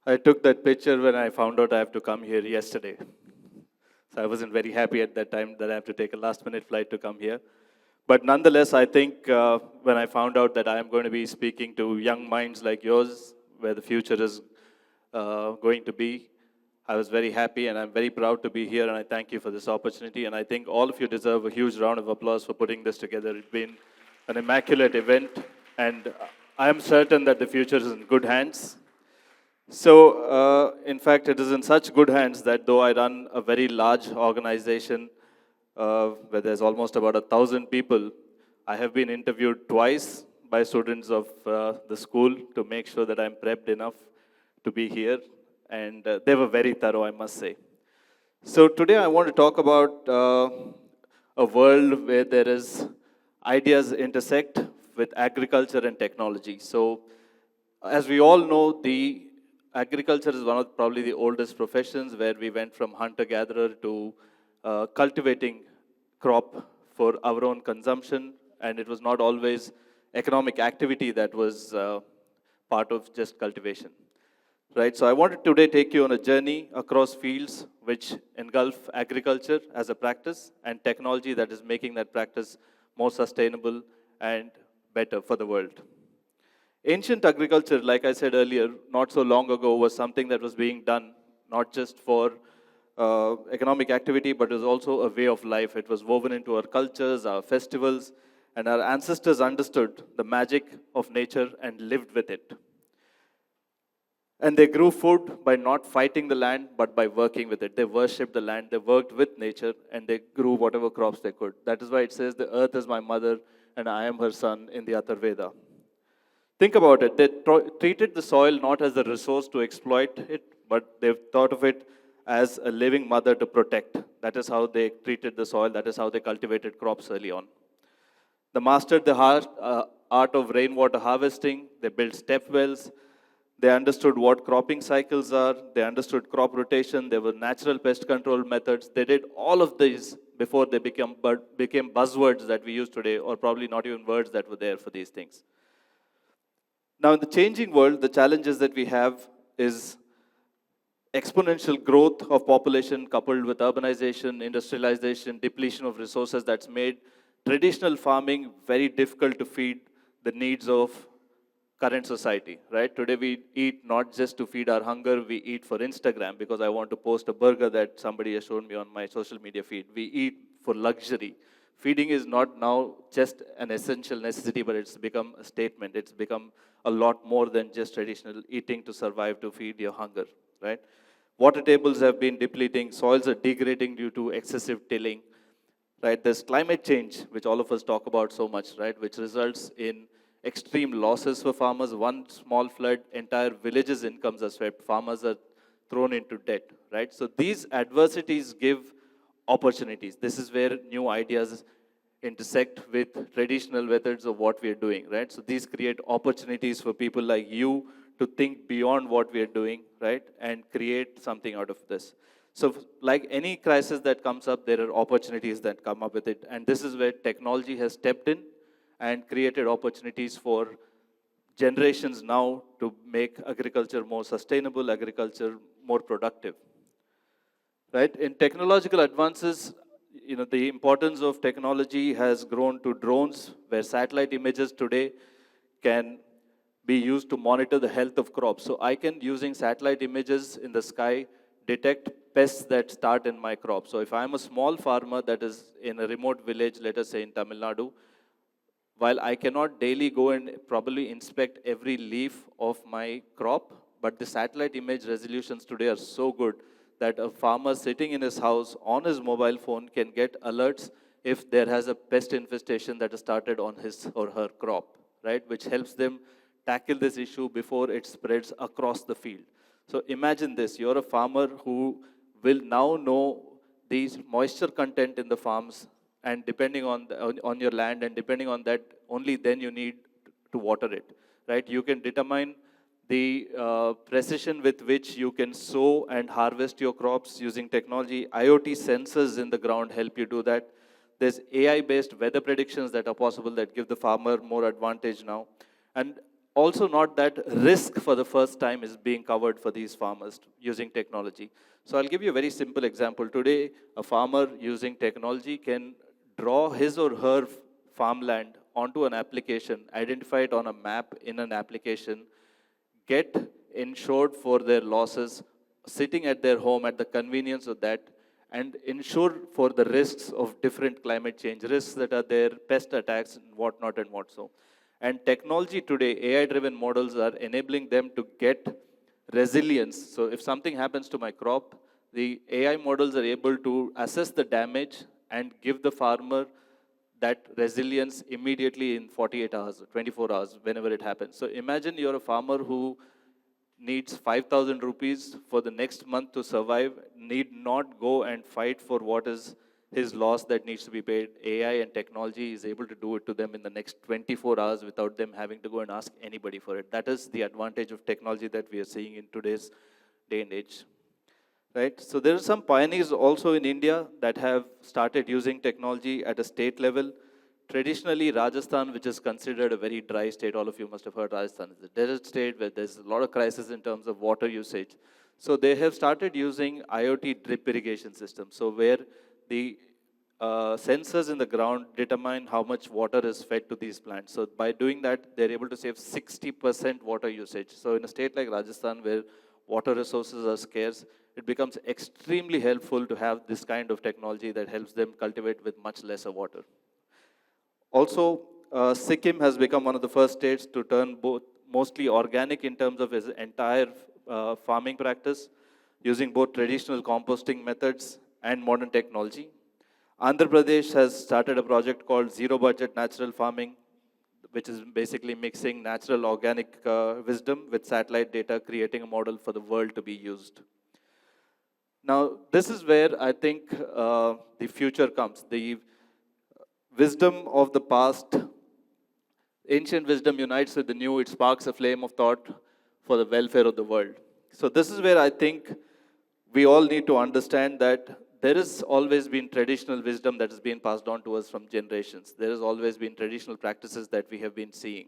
I took that picture when I found out I have to come here yesterday. So I wasn't very happy at that time that I have to take a last-minute flight to come here. But nonetheless, I think when I found out that I am going to be speaking to young minds like yours, where the future is going to be, I was very happy and I'm very proud to be here, and I thank you for this opportunity. And I think all of you deserve a huge round of applause for putting this together. It's been an immaculate event, and I am certain that the future is in good hands. So, in fact, it is in such good hands that though I run a very large organization where there's almost about 1,000 people, I have been interviewed twice by students of the school to make sure that I'm prepped enough to be here. And they were very thorough, I must say. So today I want to talk about a world where there is ideas intersect with agriculture and technology. So as we all know, the agriculture is one of probably the oldest professions, where we went from hunter-gatherer to cultivating crop for our own consumption, and it was not always economic activity that was part of just cultivation. Right, so I wanted to today take you on a journey across fields which engulf agriculture as a practice and technology that is making that practice more sustainable and better for the world. Ancient agriculture, like I said earlier, not so long ago, was something that was being done not just for economic activity, but it was also a way of life. It was woven into our cultures, our festivals, and our ancestors understood the magic of nature and lived with it. And they grew food by not fighting the land, but by working with it. They worshipped the land, they worked with nature, and they grew whatever crops they could. That is why it says, the earth is my mother, and I am her son in the Atharvaveda. Think about it. They treated the soil not as a resource to exploit it, but they've thought of it as a living mother to protect. That is how they treated the soil. That is how they cultivated crops early on. They mastered the art of rainwater harvesting. They built step wells. They understood what cropping cycles are. They understood crop rotation. There were natural pest control methods. They did all of these before they became buzzwords that we use today, or probably not even words that were there for these things. Now, in the changing world, the challenges that we have is exponential growth of population coupled with urbanization, industrialization, depletion of resources that's made traditional farming very difficult to feed the needs of current society, right? Today we eat not just to feed our hunger, we eat for Instagram because I want to post a burger that somebody has shown me on my social media feed. We eat for luxury. Feeding is not now just an essential necessity, but it's become a statement. It's become a lot more than just traditional eating to survive, to feed your hunger, right? Water tables have been depleting, soils are degrading due to excessive tilling, right? There's climate change, which all of us talk about so much, right? Which results in extreme losses for farmers. One small flood, entire villages' incomes are swept. Farmers are thrown into debt, right? So these adversities give opportunities. This is where new ideas intersect with traditional methods of what we are doing, right? So these create opportunities for people like you to think beyond what we are doing, right? And create something out of this. So like any crisis that comes up, there are opportunities that come up with it. And this is where technology has stepped in and created opportunities for generations now to make agriculture more sustainable, agriculture more productive. Right? In technological advances, the importance of technology has grown to drones, where satellite images today can be used to monitor the health of crops. So I can, using satellite images in the sky, detect pests that start in my crop. So if I'm a small farmer that is in a remote village, let us say in Tamil Nadu, while I cannot daily go and probably inspect every leaf of my crop, but the satellite image resolutions today are so good that a farmer sitting in his house on his mobile phone can get alerts if there has a pest infestation that has started on his or her crop, right? Which helps them tackle this issue before it spreads across the field. So imagine this, you're a farmer who will now know the moisture content in the farms, and depending on your land, and depending on that, only then you need to water it, right? You can determine the precision with which you can sow and harvest your crops using technology. IoT sensors in the ground help you do that. There's AI-based weather predictions that are possible that give the farmer more advantage now. And also not that risk for the first time is being covered for these farmers using technology. So I'll give you a very simple example. Today, a farmer using technology can draw his or her farmland onto an application, identify it on a map in an application, get insured for their losses, sitting at their home at the convenience of that, and insure for the risks of different climate change, risks that are there, pest attacks, and whatnot and what so. And technology today, AI-driven models are enabling them to get resilience. So if something happens to my crop, the AI models are able to assess the damage and give the farmer that resilience immediately in 48 hours, 24 hours, whenever it happens. So imagine you're a farmer who needs 5,000 rupees for the next month to survive, need not go and fight for what is his loss that needs to be paid. AI and technology is able to do it to them in the next 24 hours without them having to go and ask anybody for it. That is the advantage of technology that we are seeing in today's day and age. Right? So there are some pioneers also in India that have started using technology at a state level. Traditionally, Rajasthan, which is considered a very dry state, all of you must have heard Rajasthan is a desert state where there's a lot of crisis in terms of water usage. So they have started using IoT drip irrigation systems. So where the sensors in the ground determine how much water is fed to these plants. So by doing that, they're able to save 60% water usage. So in a state like Rajasthan, where water resources are scarce, it becomes extremely helpful to have this kind of technology that helps them cultivate with much lesser water. Also, Sikkim has become one of the first states to turn both mostly organic in terms of its entire farming practice, using both traditional composting methods and modern technology. Andhra Pradesh has started a project called Zero Budget Natural Farming, which is basically mixing natural organic wisdom with satellite data, creating a model for the world to be used. Now, this is where I think the future comes. The wisdom of the past, ancient wisdom unites with the new, it sparks a flame of thought for the welfare of the world. So this is where I think we all need to understand that there has always been traditional wisdom that has been passed on to us from generations. There has always been traditional practices that we have been seeing.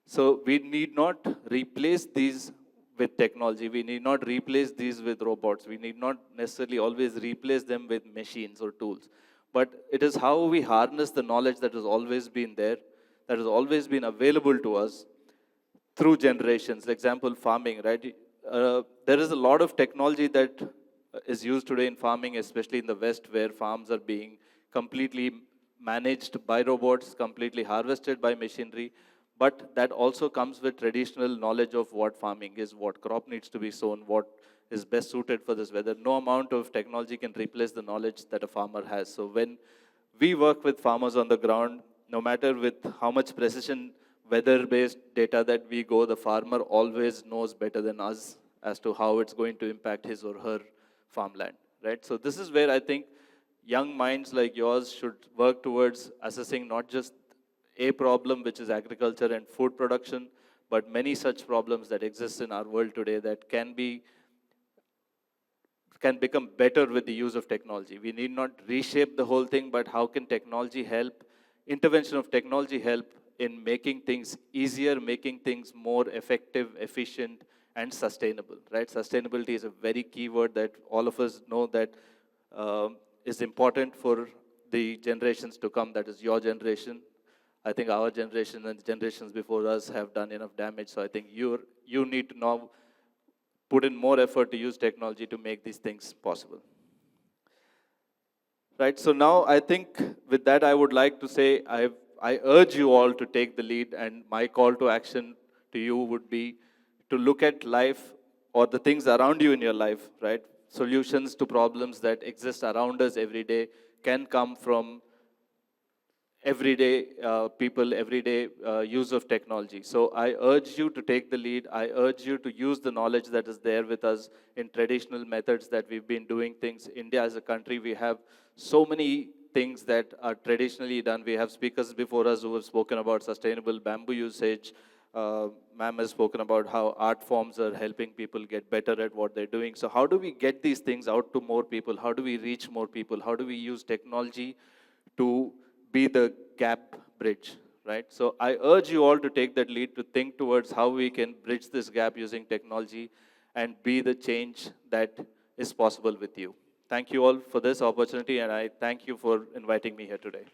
So we need not replace these with technology. We need not replace these with robots. We need not necessarily always replace them with machines or tools. But it is how we harness the knowledge that has always been there, that has always been available to us through generations. Example, farming, right? There is a lot of technology that is used today in farming, especially in the West, where farms are being completely managed by robots, completely harvested by machinery. But that also comes with traditional knowledge of what farming is, what crop needs to be sown, what is best suited for this weather. No amount of technology can replace the knowledge that a farmer has. So when we work with farmers on the ground, no matter with how much precision weather-based data that we go, the farmer always knows better than us as to how it's going to impact his or her farmland, right? So this is where I think young minds like yours should work towards assessing not just a problem, which is agriculture and food production, but many such problems that exist in our world today that can become better with the use of technology. We need not reshape the whole thing, but how can technology help, intervention of technology help in making things easier, making things more effective, efficient, and sustainable, right? Sustainability is a very key word that all of us know that is important for the generations to come, that is your generation. I think our generation and the generations before us have done enough damage, so I think you need to now put in more effort to use technology to make these things possible. Right, so now I think with that I would like to say I urge you all to take the lead, and my call to action to you would be to look at life or the things around you in your life, right? Solutions to problems that exist around us every day can come from everyday people, everyday use of technology. So I urge you to take the lead. I urge you to use the knowledge that is there with us in traditional methods that we've been doing things. India as a country, we have so many things that are traditionally done. We have speakers before us who have spoken about sustainable bamboo usage. Ma'am has spoken about how art forms are helping people get better at what they're doing. So how do we get these things out to more people? How do we reach more people? How do we use technology to be the gap bridge, right? So I urge you all to take that lead, to think towards how we can bridge this gap using technology and be the change that is possible with you. Thank you all for this opportunity, and I thank you for inviting me here today.